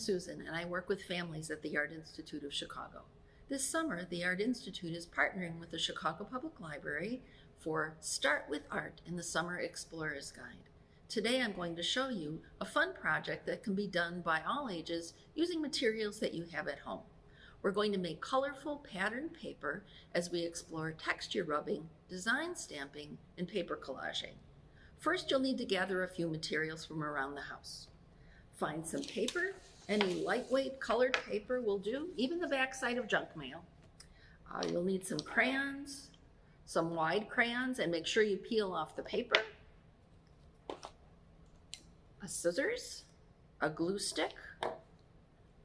Susan, and I work with families at the Art Institute of Chicago. This summer, the Art Institute is partnering with the Chicago Public Library for Start with Art in the Summer Explorer's Guide. Today I'm going to show you a fun project that can be done by all ages using materials that you have at home. We're going to make colorful patterned paper as we explore texture rubbing, design stamping, and paper collaging. First, you'll need to gather a few materials from around the house. Find some paper. Any lightweight colored paper will do, even the backside of junk mail. You'll need some crayons, some wide crayons, and make sure you peel off the paper. A scissors, a glue stick,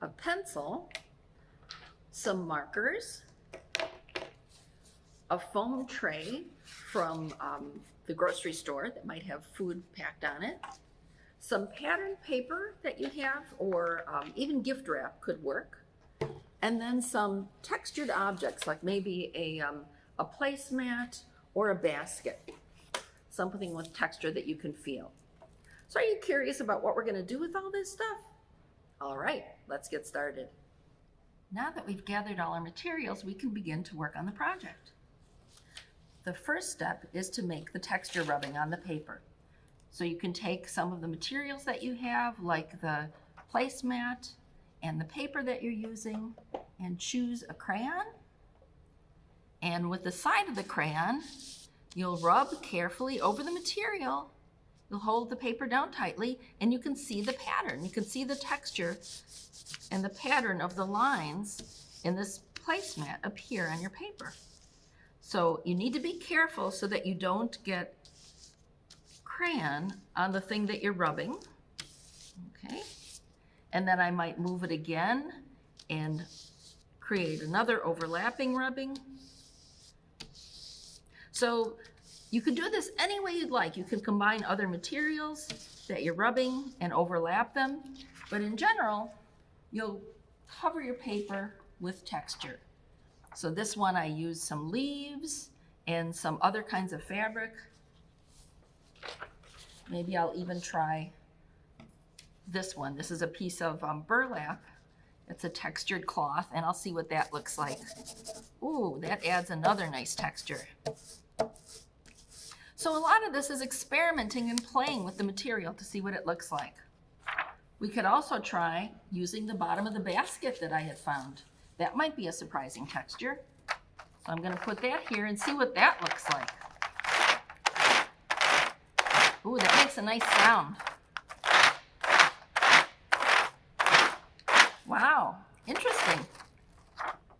a pencil, some markers, a foam tray from the grocery store that might have food packed on it, some patterned paper that you have, or even gift wrap could work, and then some textured objects like maybe a placemat or a basket, something with texture that you can feel. So are you curious about what we're going to do with all this stuff? All right, let's get started. Now that we've gathered all our materials, we can begin to work on the project. The first step is to make the texture rubbing on the paper. So you can take some of the materials that you have, like the placemat and the paper that you're using, and choose a crayon. And with the side of the crayon, you'll rub carefully over the material. You'll hold the paper down tightly, and you can see the pattern. You can see the texture and the pattern of the lines in this placemat appear on your paper. So you need to be careful so that you don't get crayon on the thing that you're rubbing. Okay, and then I might move it again and create another overlapping rubbing. So you can do this any way you'd like. You can combine other materials that you're rubbing and overlap them, but in general, you'll cover your paper with texture. So this one I used some leaves and some other kinds of fabric. Maybe I'll even try this one. This is a piece of burlap. It's a textured cloth, and I'll see what that looks like. Ooh, that adds another nice texture. So a lot of this is experimenting and playing with the material to see what it looks like. We could also try using the bottom of the basket that I had found. That might be a surprising texture. So I'm going to put that here and see what that looks like. Ooh, that makes a nice sound. Wow, interesting.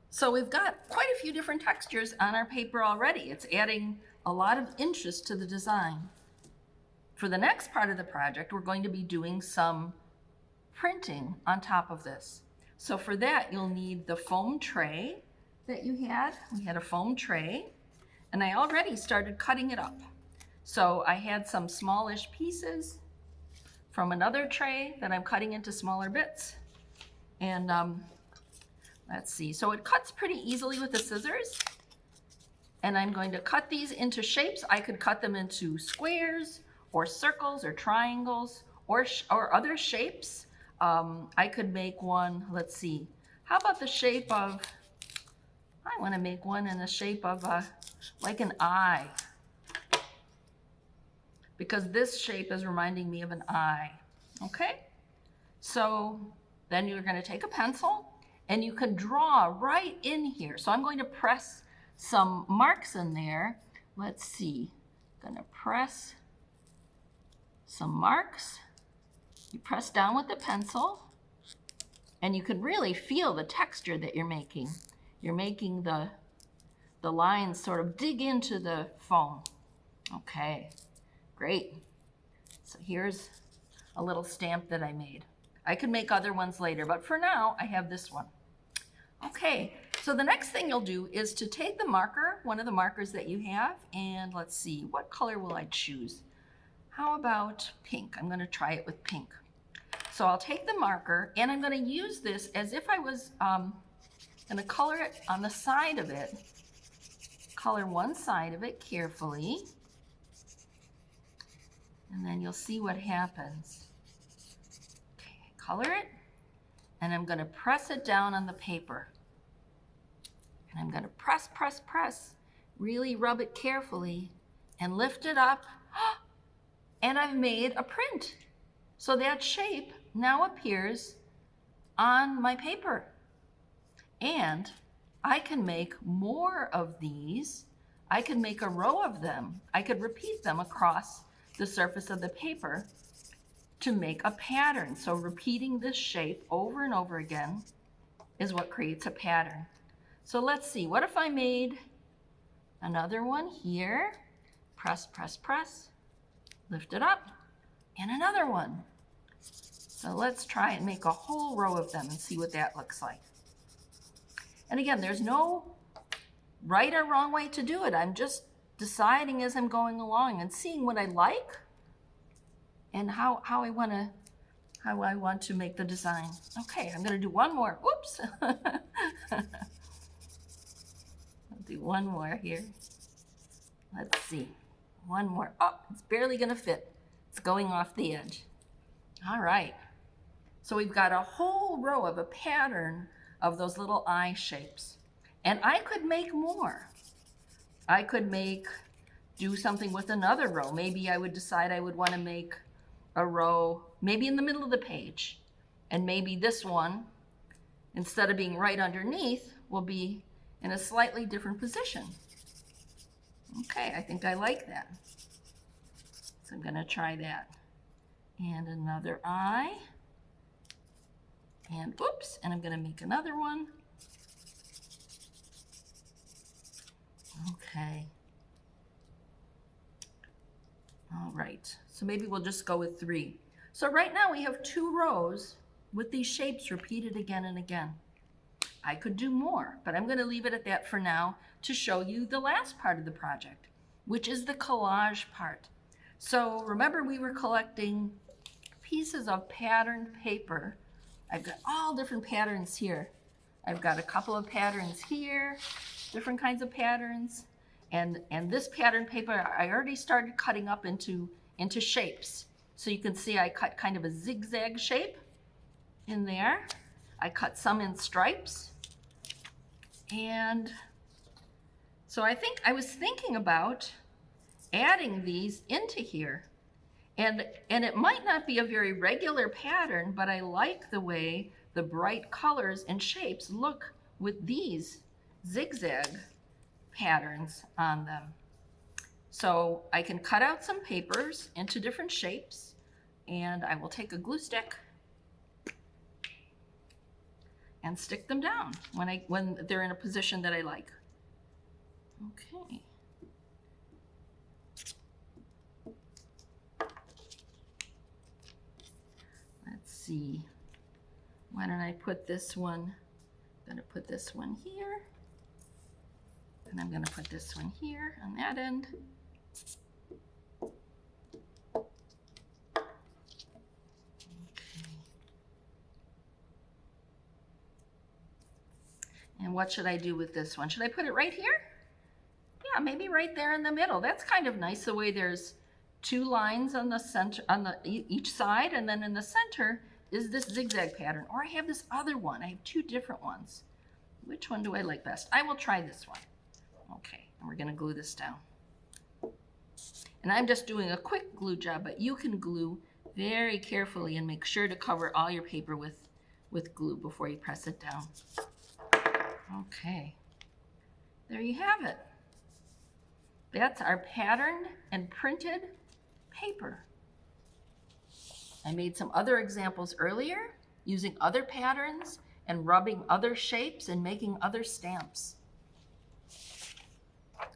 So we've got quite a few different textures on our paper already. It's adding a lot of interest to the design. For the next part of the project, we're going to be doing some printing on top of this. So for that, you'll need the foam tray that you had. We had a foam tray, and I already started cutting it up. So I had some smallish pieces from another tray that I'm cutting into smaller bits. And let's see, so it cuts pretty easily with the scissors. And I'm going to cut these into shapes. I could cut them into squares or circles or triangles or other shapes. I could make one, let's see, how about the shape of, I want to make one in the shape of like an eye, because this shape is reminding me of an eye. Okay, so then you're going to take a pencil and you can draw right in here. So I'm going to press some marks in there. Let's see, I'm going to press some marks. You press down with the pencil, and you can really feel the texture that you're making. You're making the lines sort of dig into the foam. Okay, great. So here's a little stamp that I made. I could make other ones later, but for now, I have this one. Okay, so the next thing you'll do is to take the marker, one of the markers that you have, and let's see, what color will I choose? How about pink? I'm going to try it with pink. So I'll take the marker, and I'm going to use this as if I was going to color it on the side of it. Color one side of it carefully, and then you'll see what happens. Okay, color it, and I'm going to press it down on the paper. And I'm going to press, press, press, really rub it carefully and lift it up. And I've made a print. So that shape now appears on my paper. And I can make more of these. I can make a row of them. I could repeat them across the surface of the paper to make a pattern. So repeating this shape over and over again is what creates a pattern. So let's see, what if I made another one here? Press, press, press, lift it up, and another one. So let's try and make a whole row of them and see what that looks like. And again, there's no right or wrong way to do it. I'm just deciding as I'm going along and seeing what I like and how I want to make the design. Okay, I'm gonna do one more. Whoops. I'll do one more here. Let's see, one more. Oh, it's barely gonna fit. It's going off the edge. All right, so we've got a whole row of a pattern of those little eye shapes. And I could make more. I could do something with another row. Maybe I would decide I would want to make a row maybe in the middle of the page. And maybe this one, instead of being right underneath, will be in a slightly different position. Okay, I think I like that. So I'm gonna try that. And another eye. And oops, and I'm gonna make another one. Okay. All right, so maybe we'll just go with 3. So right now we have 2 rows with these shapes repeated again and again. I could do more, but I'm gonna leave it at that for now to show you the last part of the project, which is the collage part. So remember we were collecting pieces of patterned paper. I've got all different patterns here. I've got a couple of patterns here, different kinds of patterns. And this pattern paper, I already started cutting up into shapes. So you can see I cut kind of a zigzag shape in there. I cut some in stripes. And so I was thinking about adding these into here. And it might not be a very regular pattern, but I like the way the bright colors and shapes look with these zigzag patterns on them. So I can cut out some papers into different shapes, and I will take a glue stick and stick them down when they're in a position that I like. Okay. Let's see. Why don't I put this one? I'm gonna put this one here. And I'm going to put this one here on that end. Okay. And what should I do with this one? Should I put it right here? Yeah, maybe right there in the middle. That's kind of nice the way there's 2 lines on the center, on each side, and then in the center is this zigzag pattern. Or I have this other one. I have 2 different ones. Which one do I like best? I will try this one. Okay, and we're going to glue this down. And I'm just doing a quick glue job, but you can glue very carefully and make sure to cover all your paper with glue before you press it down. Okay, there you have it. That's our patterned and printed paper. I made some other examples earlier using other patterns and rubbing other shapes and making other stamps.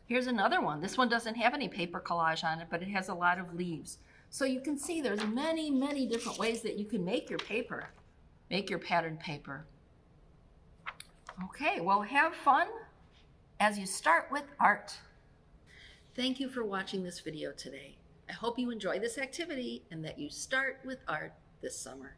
Here's another one. This one doesn't have any paper collage on it, but it has a lot of leaves. So you can see there's many, many different ways that you can make your paper, make your patterned paper. Okay, well, have fun as you start with art. Thank you for watching this video today. I hope you enjoy this activity and that you start with art this summer.